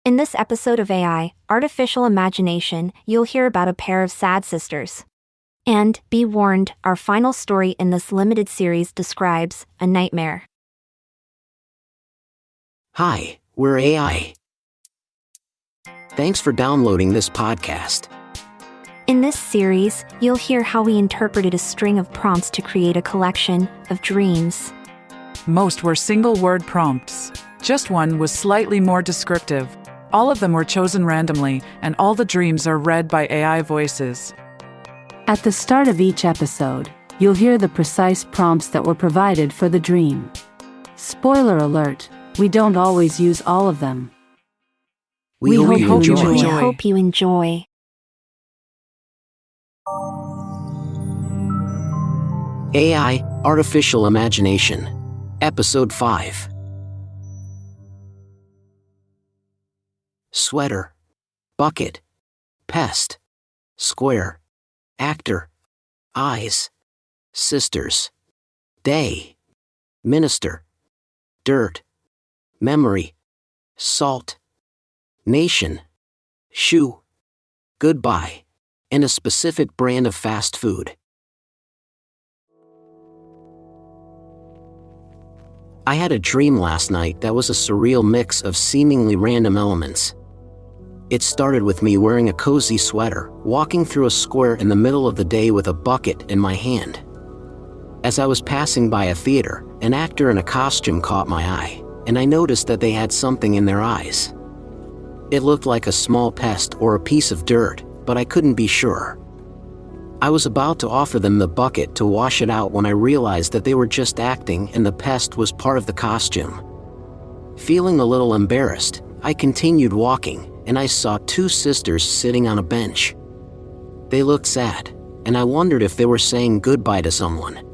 In this episode of AI, Artificial Imagination, you'll hear about a pair of sad sisters. And, be warned, our final story in this limited series describes a nightmare. Hi, we're AI. Thanks for downloading this podcast. In this series, you'll hear how we interpreted a string of prompts to create a collection of dreams. Most were single-word prompts. Just one was slightly more descriptive. All of them were chosen randomly, and all the dreams are read by AI voices. At the start of each episode, you'll hear the precise prompts that were provided for the dream. Spoiler alert, we don't always use all of them. We hope you enjoy. We hope you enjoy. AI, Artificial Imagination, Episode 5. Sweater, bucket, pest, square, actor, eyes, sisters, day, minister, dirt, memory, salt, nation, shoe, goodbye, and a specific brand of fast food. I had a dream last night that was a surreal mix of seemingly random elements. It started with me wearing a cozy sweater, walking through a square in the middle of the day with a bucket in my hand. As I was passing by a theater, an actor in a costume caught my eye, and I noticed that they had something in their eyes. It looked like a small pest or a piece of dirt, but I couldn't be sure. I was about to offer them the bucket to wash it out when I realized that they were just acting and the pest was part of the costume. Feeling a little embarrassed, I continued walking, and I saw two sisters sitting on a bench. They looked sad, and I wondered if they were saying goodbye to someone.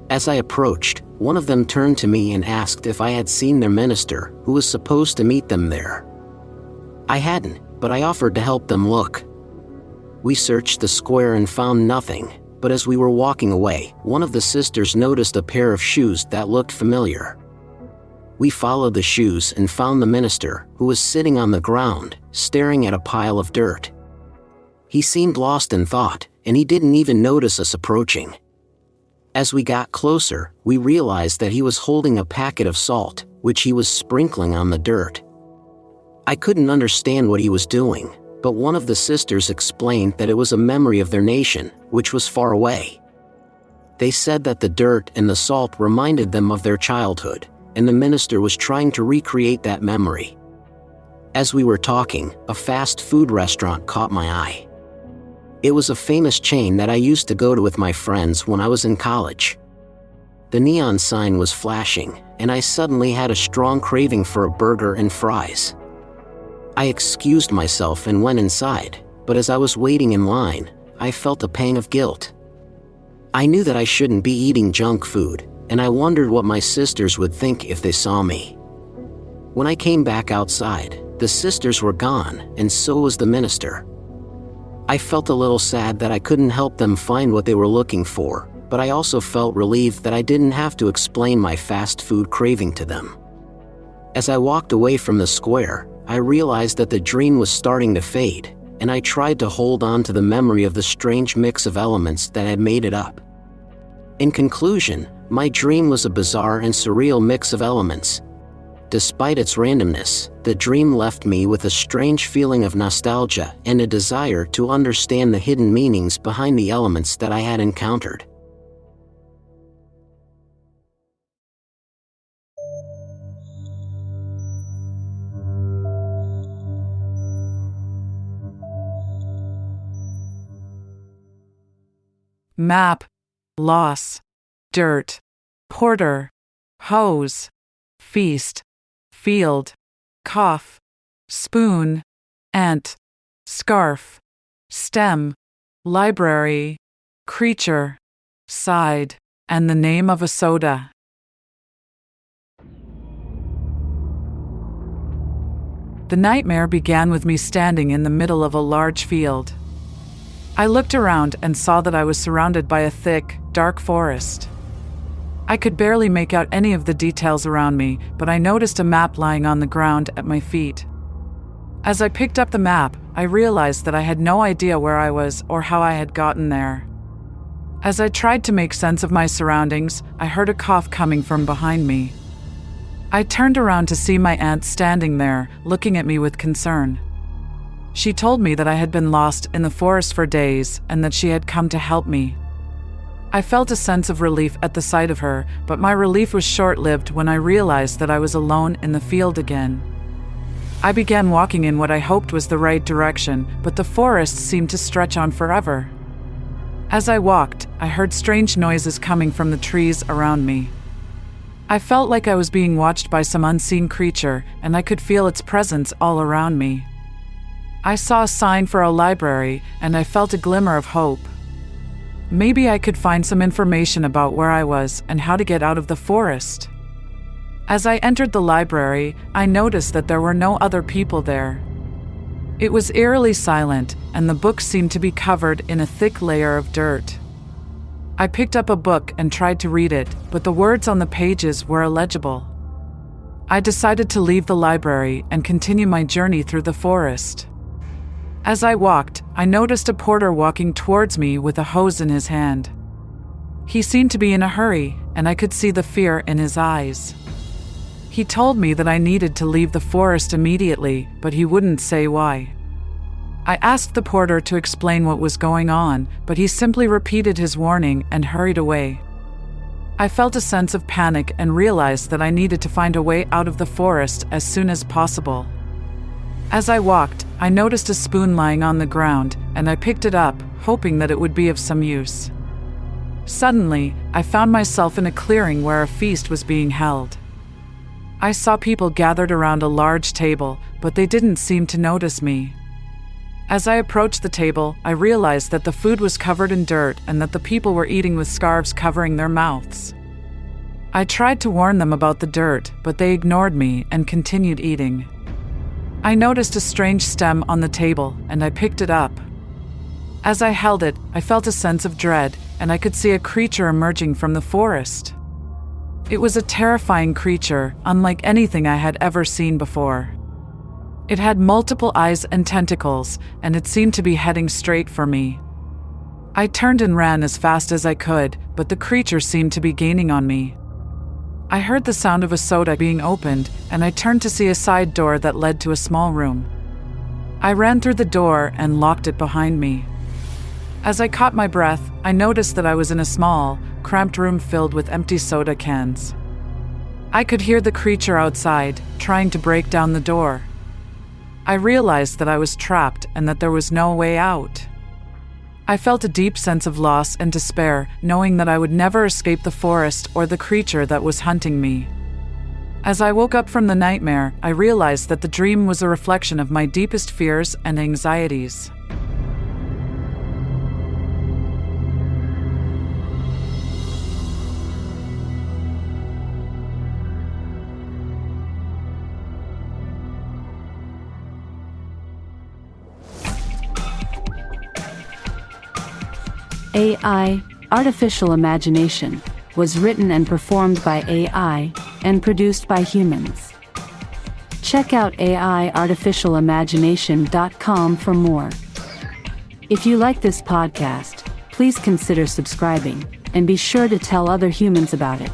As I approached, one of them turned to me and asked if I had seen their minister, who was supposed to meet them there. I hadn't, but I offered to help them look. We searched the square and found nothing, but as we were walking away, one of the sisters noticed a pair of shoes that looked familiar. We followed the shoes and found the minister, who was sitting on the ground, staring at a pile of dirt. He seemed lost in thought, and he didn't even notice us approaching. As we got closer, we realized that he was holding a packet of salt, which he was sprinkling on the dirt. I couldn't understand what he was doing, but one of the sisters explained that it was a memory of their nation, which was far away. They said that the dirt and the salt reminded them of their childhood, and the minister was trying to recreate that memory. As we were talking, a fast food restaurant caught my eye. It was a famous chain that I used to go to with my friends when I was in college. The neon sign was flashing, and I suddenly had a strong craving for a burger and fries. I excused myself and went inside, but as I was waiting in line, I felt a pang of guilt. I knew that I shouldn't be eating junk food, and I wondered what my sisters would think if they saw me. When I came back outside, the sisters were gone, and so was the minister. I felt a little sad that I couldn't help them find what they were looking for, but I also felt relieved that I didn't have to explain my fast food craving to them. As I walked away from the square, I realized that the dream was starting to fade, and I tried to hold on to the memory of the strange mix of elements that had made it up. In conclusion, my dream was a bizarre and surreal mix of elements. Despite its randomness, the dream left me with a strange feeling of nostalgia and a desire to understand the hidden meanings behind the elements that I had encountered. Map, loss, dirt, porter, hose, feast, field, cough, spoon, ant, scarf, stem, library, creature, side, and the name of a soda. The nightmare began with me standing in the middle of a large field. I looked around and saw that I was surrounded by a thick, dark forest. I could barely make out any of the details around me, but I noticed a map lying on the ground at my feet. As I picked up the map, I realized that I had no idea where I was or how I had gotten there. As I tried to make sense of my surroundings, I heard a cough coming from behind me. I turned around to see my aunt standing there, looking at me with concern. She told me that I had been lost in the forest for days and that she had come to help me. I felt a sense of relief at the sight of her, but my relief was short-lived when I realized that I was alone in the field again. I began walking in what I hoped was the right direction, but the forest seemed to stretch on forever. As I walked, I heard strange noises coming from the trees around me. I felt like I was being watched by some unseen creature, and I could feel its presence all around me. I saw a sign for a library, and I felt a glimmer of hope. Maybe I could find some information about where I was and how to get out of the forest. As I entered the library, I noticed that there were no other people there. It was eerily silent, and the books seemed to be covered in a thick layer of dirt. I picked up a book and tried to read it, but the words on the pages were illegible. I decided to leave the library and continue my journey through the forest. As I walked, I noticed a porter walking towards me with a hose in his hand. He seemed to be in a hurry, and I could see the fear in his eyes. He told me that I needed to leave the forest immediately, but he wouldn't say why. I asked the porter to explain what was going on, but he simply repeated his warning and hurried away. I felt a sense of panic and realized that I needed to find a way out of the forest as soon as possible. As I walked, I noticed a spoon lying on the ground, and I picked it up, hoping that it would be of some use. Suddenly, I found myself in a clearing where a feast was being held. I saw people gathered around a large table, but they didn't seem to notice me. As I approached the table, I realized that the food was covered in dirt and that the people were eating with scarves covering their mouths. I tried to warn them about the dirt, but they ignored me and continued eating. I noticed a strange stem on the table, and I picked it up. As I held it, I felt a sense of dread, and I could see a creature emerging from the forest. It was a terrifying creature, unlike anything I had ever seen before. It had multiple eyes and tentacles, and it seemed to be heading straight for me. I turned and ran as fast as I could, but the creature seemed to be gaining on me. I heard the sound of a soda being opened, and I turned to see a side door that led to a small room. I ran through the door and locked it behind me. As I caught my breath, I noticed that I was in a small, cramped room filled with empty soda cans. I could hear the creature outside, trying to break down the door. I realized that I was trapped and that there was no way out. I felt a deep sense of loss and despair, knowing that I would never escape the forest or the creature that was hunting me. As I woke up from the nightmare, I realized that the dream was a reflection of my deepest fears and anxieties. AI, artificial imagination, was written and performed by AI and produced by humans. Check out aiartificialimagination.com for more. If you like this podcast, please consider subscribing and be sure to tell other humans about it.